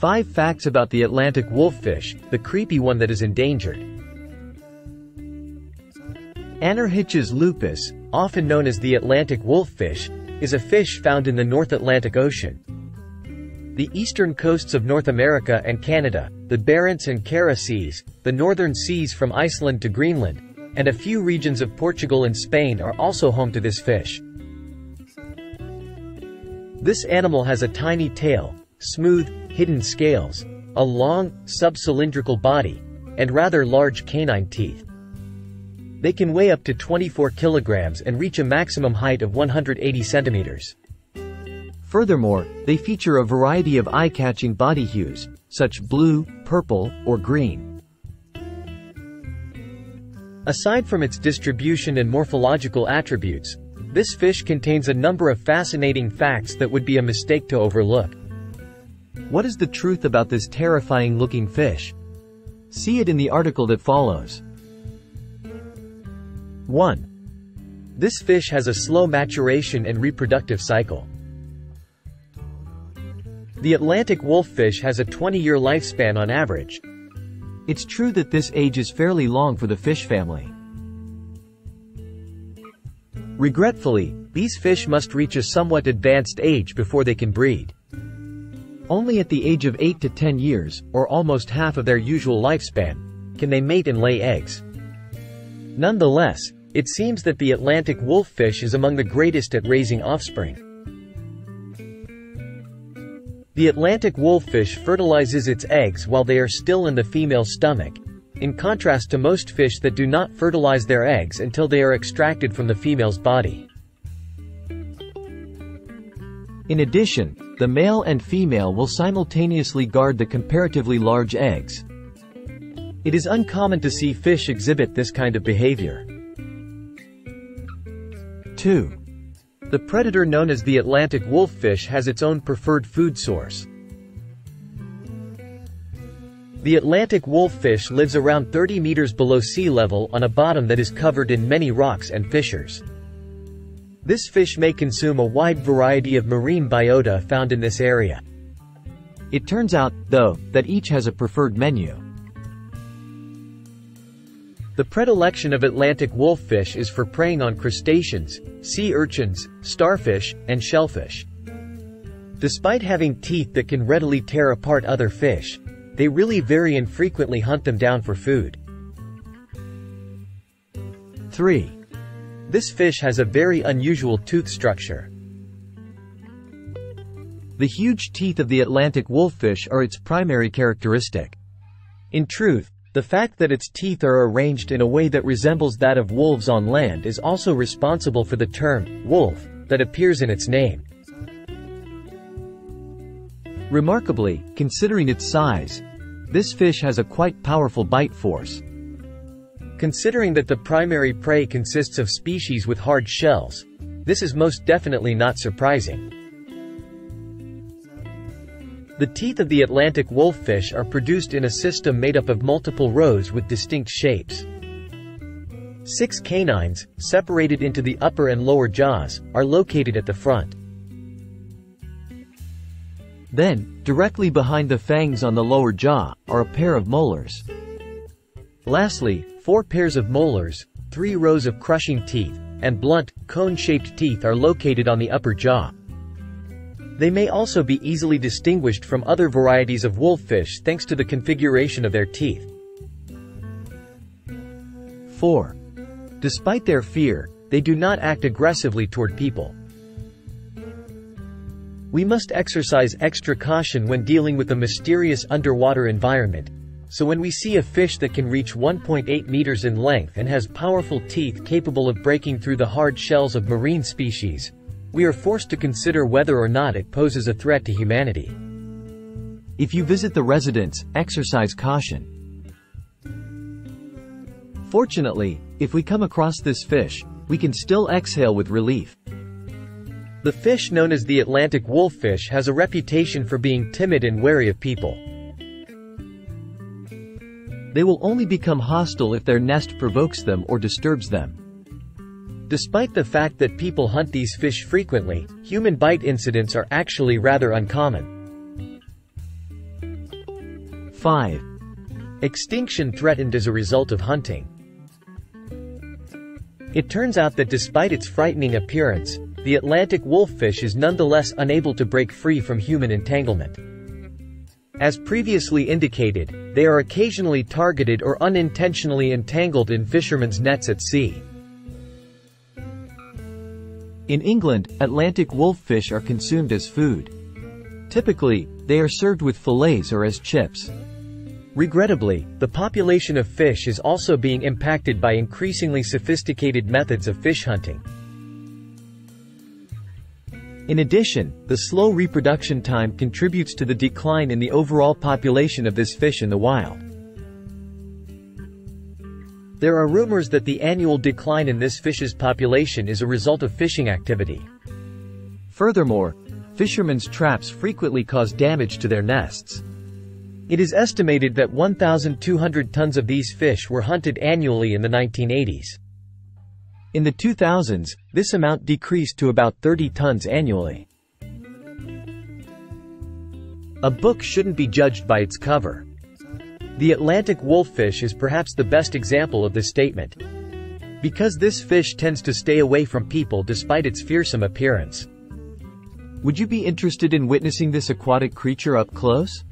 5 facts about the Atlantic wolffish, the creepy one that is endangered. Anarhitch's lupus, often known as the Atlantic wolffish, is a fish found in the North Atlantic Ocean. The eastern coasts of North America and Canada, the Barents and Kara Seas, the northern seas from Iceland to Greenland, and a few regions of Portugal and Spain are also home to this fish. This animal has a tiny tail, smooth, hidden scales, a long, subcylindrical body, and rather large canine teeth. They can weigh up to 24 kilograms and reach a maximum height of 180 centimeters. Furthermore, they feature a variety of eye-catching body hues, such blue, purple, or green. Aside from its distribution and morphological attributes, this fish contains a number of fascinating facts that would be a mistake to overlook. What is the truth about this terrifying-looking fish? See it in the article that follows. 1. This fish has a slow maturation and reproductive cycle. The Atlantic wolffish has a 20-year lifespan on average. It's true that this age is fairly long for the fish family. Regretfully, these fish must reach a somewhat advanced age before they can breed. Only at the age of 8 to 10 years, or almost half of their usual lifespan, can they mate and lay eggs. Nonetheless, it seems that the Atlantic wolffish is among the greatest at raising offspring. The Atlantic wolffish fertilizes its eggs while they are still in the female's stomach, in contrast to most fish that do not fertilize their eggs until they are extracted from the female's body. In addition, the male and female will simultaneously guard the comparatively large eggs. It is uncommon to see fish exhibit this kind of behavior. 2. The predator known as the Atlantic wolffish has its own preferred food source. The Atlantic wolffish lives around 30 meters below sea level on a bottom that is covered in many rocks and fissures. This fish may consume a wide variety of marine biota found in this area. It turns out, though, that each has a preferred menu. The predilection of Atlantic wolffish is for preying on crustaceans, sea urchins, starfish, and shellfish. Despite having teeth that can readily tear apart other fish, they really very infrequently hunt them down for food. 3. This fish has a very unusual tooth structure. The huge teeth of the Atlantic wolffish are its primary characteristic. In truth, the fact that its teeth are arranged in a way that resembles that of wolves on land is also responsible for the term, wolf, that appears in its name. Remarkably, considering its size, this fish has a quite powerful bite force. Considering that the primary prey consists of species with hard shells, this is most definitely not surprising. The teeth of the Atlantic wolffish are produced in a system made up of multiple rows with distinct shapes. 6 canines, separated into the upper and lower jaws, are located at the front. Then, directly behind the fangs on the lower jaw, are a pair of molars. Lastly, 4 pairs of molars, 3 rows of crushing teeth, and blunt, cone-shaped teeth are located on the upper jaw. They may also be easily distinguished from other varieties of wolffish thanks to the configuration of their teeth. 4. Despite their fear, they do not act aggressively toward people. We must exercise extra caution when dealing with a mysterious underwater environment, so when we see a fish that can reach 1.8 meters in length and has powerful teeth capable of breaking through the hard shells of marine species, we are forced to consider whether or not it poses a threat to humanity. If you visit the residence, exercise caution. Fortunately, if we come across this fish, we can still exhale with relief. The fish known as the Atlantic wolffish has a reputation for being timid and wary of people. They will only become hostile if their nest provokes them or disturbs them. Despite the fact that people hunt these fish frequently, human bite incidents are actually rather uncommon. 5. Extinction threatened as a result of hunting. It turns out that despite its frightening appearance, the Atlantic wolffish is nonetheless unable to break free from human entanglement. As previously indicated, they are occasionally targeted or unintentionally entangled in fishermen's nets at sea. In England, Atlantic wolffish are consumed as food. Typically, they are served with fillets or as chips. Regrettably, the population of fish is also being impacted by increasingly sophisticated methods of fish hunting. In addition, the slow reproduction time contributes to the decline in the overall population of this fish in the wild. There are rumors that the annual decline in this fish's population is a result of fishing activity. Furthermore, fishermen's traps frequently cause damage to their nests. It is estimated that 1,200 tons of these fish were hunted annually in the 1980s. In the 2000s, this amount decreased to about 30 tons annually. A book shouldn't be judged by its cover. The Atlantic wolffish is perhaps the best example of this statement. Because this fish tends to stay away from people despite its fearsome appearance. Would you be interested in witnessing this aquatic creature up close?